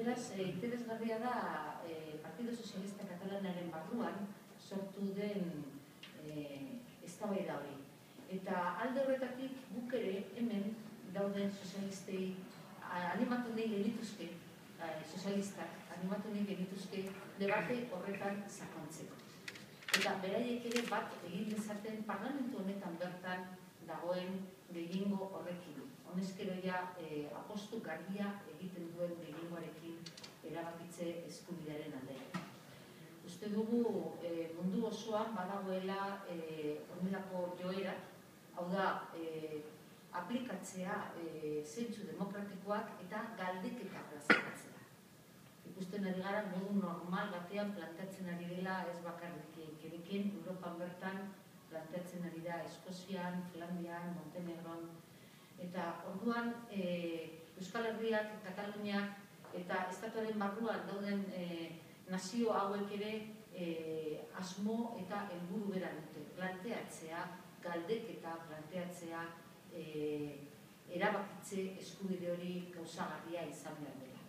Beraz, interesgarria da Partido Socialista Katalanaren barruan sortu den eztabaida hori. Eta alde horretatik guk ere hemen dauden sozialistei animatu nahi genituzke, sozialistak animatu nahi genituzke debate horretan sakontzeko. Eta beraiek ere bat egin dezaten parlamentu honetan bertan dagoen gehiengo horrekin. Honezkero ja apostu garbia egiten duen gehiengoarekin erabakitze eskubidearen alde. Uste dugu mundu osoan badagoela honelako joera, hau da, aplikatzea zentzu demokratikoak eta galdeketa plazaratzea. Ikusten ari gara modu normal batean planteatzen ari dela ez bakarrik Quebecen, Europan bertan planteatzen ari da Eskozian, Flandian, Montenegron. Eta orduan Euskal Herriak, Kataluniak eta estatuaren barruan dauden nazio hauek ere asmo eta helburu bera dute. Planteatzea, galdeketa planteatzea, erabakitze eskubide hori gauzagarria izan behar dela.